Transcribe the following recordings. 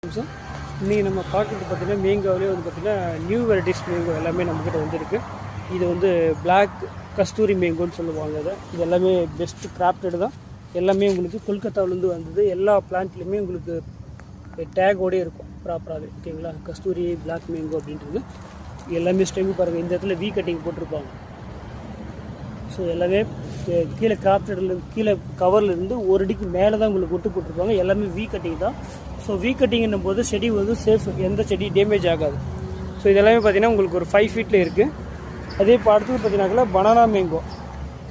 இன்றைக்கி நம்ம பார்க்குறது பார்த்திங்கன்னா மேங்கோவிலே வந்து பார்த்திங்கன்னா நியூ வெரைட்டிஸ் மேங்கோ எல்லாமே நம்மக்கிட்ட வந்துருக்கு. இது வந்து பிளாக் கஸ்தூரி மேங்கோன்னு சொல்லுவாங்க. இது எல்லாமே பெஸ்ட்டு கிராஃப்டட் தான். எல்லாமே உங்களுக்கு கொல்கத்தாவிலேருந்து வந்தது. எல்லா பிளான்ட்லேயுமே உங்களுக்கு டேகோடே இருக்கும் ப்ராப்பராகவே. ஓகேங்களா, கஸ்தூரி பிளாக் மேங்கோ அப்படின்றது எல்லாமே ஸ்டெம்மு பாருங்கள். இந்த இடத்துல வி கட்டிங் போட்டிருப்பாங்க. ஸோ எல்லாமே கீழே கிராஃப்டட்லேருந்து கீழே கவர்லேருந்து ஒரு அடிக்கு மேலே தான் உங்களுக்கு ஒட்டு போட்டிருப்பாங்க. எல்லாமே வி கட்டிங் தான். ஸோ வி கட்டிங்கும் போது செடி வந்து சேஃப், எந்த செடி டேமேஜ் ஆகாது. ஸோ இதெல்லாமே பார்த்திங்கன்னா உங்களுக்கு ஒரு 5 ஃபீட்டில் இருக்குது. அதே இப்போ அடுத்தது பார்த்தீங்கன்னாக்கா பனானா மேங்கோ,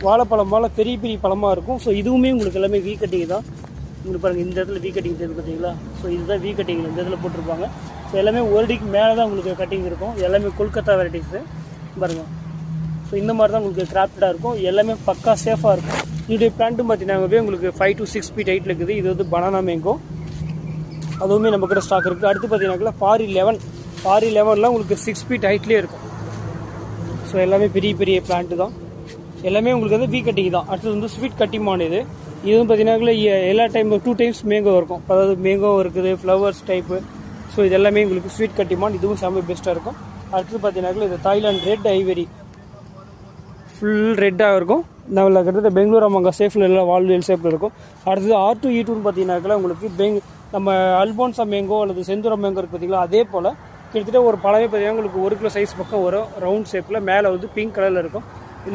வாழைப்பழம் போல் பெரிய பெரிய பழமாக இருக்கும். ஸோ இதுவுமே உங்களுக்கு எல்லாமே வி கட்டிங் தான். உங்களுக்கு பாருங்கள், இந்த இடத்துல வி கட்டிங் தெரியுது பார்த்தீங்களா. ஸோ இதுதான் வி கட்டிங் இந்த இடத்துல போட்டிருப்பாங்க. ஸோ எல்லாமே ஒரு அடிக்கு மேலே தான் உங்களுக்கு கட்டிங் இருக்கும். எல்லாமே கொல்கத்தா வெரைட்டிஸு பாருங்கள். ஸோ இந்த மாதிரி தான் உங்களுக்கு கிராஃப்டடாக இருக்கும். எல்லாமே பக்கா சேஃபாக இருக்கும். இதோடைய பிளான்ட்டும் பார்த்தீங்கன்னா உங்களுக்கு 5 to 6 feet ஹைட்டில் இருக்குது. இது வந்து பனானா மேங்கோ, அதுவுமே நம்மக்கிட்ட ஸ்டாக் இருக்குது. அடுத்து பார்த்தீங்கன்னாக்கா பாரி லெவன்லாம் உங்களுக்கு 6 feet ஹைட்லேயே இருக்கும். ஸோ எல்லாமே பெரிய பெரிய பிளான்ட்டு தான். எல்லாமே உங்களுக்கு வந்து வி கட்டிங் தான். அடுத்தது வந்து ஸ்வீட் கட்டிமான். இதுவும் பார்த்தீங்கன்னா எல்லா டைம் 2 times மேங்கோ இருக்கும். அதாவது மேங்கோ இருக்குது, ஃப்ளவர்ஸ் டைப்பு. ஸோ இது எல்லாமே உங்களுக்கு ஸ்வீட் கட்டிமான். இதுவும் செம்ம பெஸ்ட்டாக இருக்கும். அடுத்தது பார்த்தீங்கன்னாக்கா இது தாய்லாந்து ரெட் ஐவரி, ஃபுல் ரெட்டாக இருக்கும். நம்மள கிட்டத்தட்ட பெங்களூர் அம்மாங்க சேஃபில் எல்லாம் வால்வேல் ஷேப்பில் இருக்கும். அடுத்தது R2E2 பார்த்தீங்கன்னாக்கா உங்களுக்கு நம்ம அல்போன்சா மேங்கோ அல்லது செந்தூரம் மேங்கோ இருக்குது பார்த்தீங்களா, அதே போல் கிட்டத்தட்ட ஒரு பழமே பார்த்தீங்கன்னா உங்களுக்கு 1 கிலோ சைஸ் பக்கம் வரும். ரவுண்ட் ஷேப்பில் மேலே வந்து பிங்க் கலரில் இருக்கும்.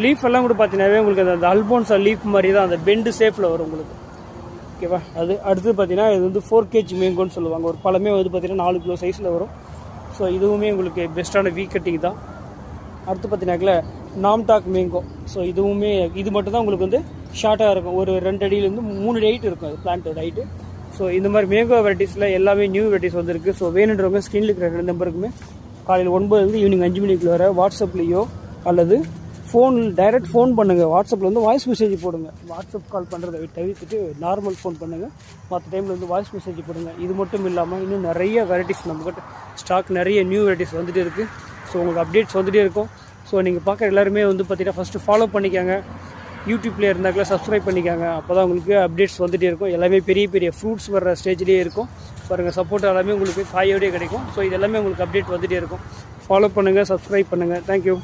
லீஃப் எல்லாம் கூட பார்த்தீங்கன்னாவே உங்களுக்கு அந்த அல்போன்சா லீஃப் மாதிரி தான், அந்த பெண்டு ஷேப்பில் வரும் உங்களுக்கு. ஓகேவா. அது அடுத்தது பார்த்தீங்கன்னா இது வந்து 4 kg மேங்கோன்னு சொல்லுவாங்க. ஒரு பழமே வந்து பார்த்தீங்கன்னா 4 கிலோ சைஸில் வரும். ஸோ இதுவுமே உங்களுக்கு பெஸ்ட்டான வீ கட்டிங் தான். அடுத்து பார்த்தீங்கன்னாக்கா நாம்டாக் மேங்கோ. ஸோ இதுவுமே இது மட்டும் தான் உங்களுக்கு வந்து ஷார்ட்டாக இருக்கும். ஒரு 2 அடியிலேருந்து 3 அடி ஹைட் இருக்கும் அது பிளான்ட்டோட ஹைட்டு. ஸோ இந்த மாதிரி மேங்கோ வெரைட்டிஸில் எல்லாமே நியூ வெரைட்டிஸ் வந்துருக்கு. ஸோ வேணுன்றவங்க ஸ்க்ரீனில் இருக்கிற 2 நம்பருக்குமே காலையில் 9 ஈவினிங் 5 மணிக்குள்ள வர வாட்ஸ்அப்லேயோ அல்லது டைரக்ட் ஃபோன் பண்ணுங்கள். வாட்ஸ்அப்பில் வந்து வாய்ஸ் மெசேஜ் போடுங்க. வாட்ஸ்அப் கால் பண்ணுறதை தவிர்த்துட்டு நார்மல் ஃபோன் பண்ணுங்கள். மற்ற டைமில் வந்து வாய்ஸ் மெசேஜ் போடுங்க. இது மட்டும் இல்லாமல் இன்னும் நிறைய வெரைட்டிஸ் நம்மக்கிட்ட ஸ்டாக், நிறைய நியூ வெரைட்டிஸ் வந்துகிட்டே இருக்குது. ஸோ உங்களுக்கு அப்டேட்ஸ் வந்துகிட்டே இருக்கும். ஸோ நீங்கள் பார்க்குற எல்லாருமே வந்து பார்த்தீங்கன்னா ஃபஸ்ட்டு ஃபாலோ பண்ணிக்காங்க. யூடியூப்லேயே இருந்தாக்கல சப்ஸ்கிரைப் பண்ணிக்காங்க. அப்போ தான் உங்களுக்கு அப்டேட்ஸ் வந்துகிட்டே இருக்கும். எல்லாமே பெரிய பெரிய ஃப்ரூட்ஸ் வர்ற ஸ்டேஜ்லேயே இருக்கும். பாருங்கள், சப்போர்ட் எல்லாமே உங்களுக்கு காயோடே கிடைக்கும். ஸோ இது எல்லாமே உங்களுக்கு அப்டேட் வந்துகிட்டே இருக்கும். ஃபாலோ பண்ணுங்கள், சப்ஸ்கிரைப் பண்ணுங்கள். தேங்க்யூ.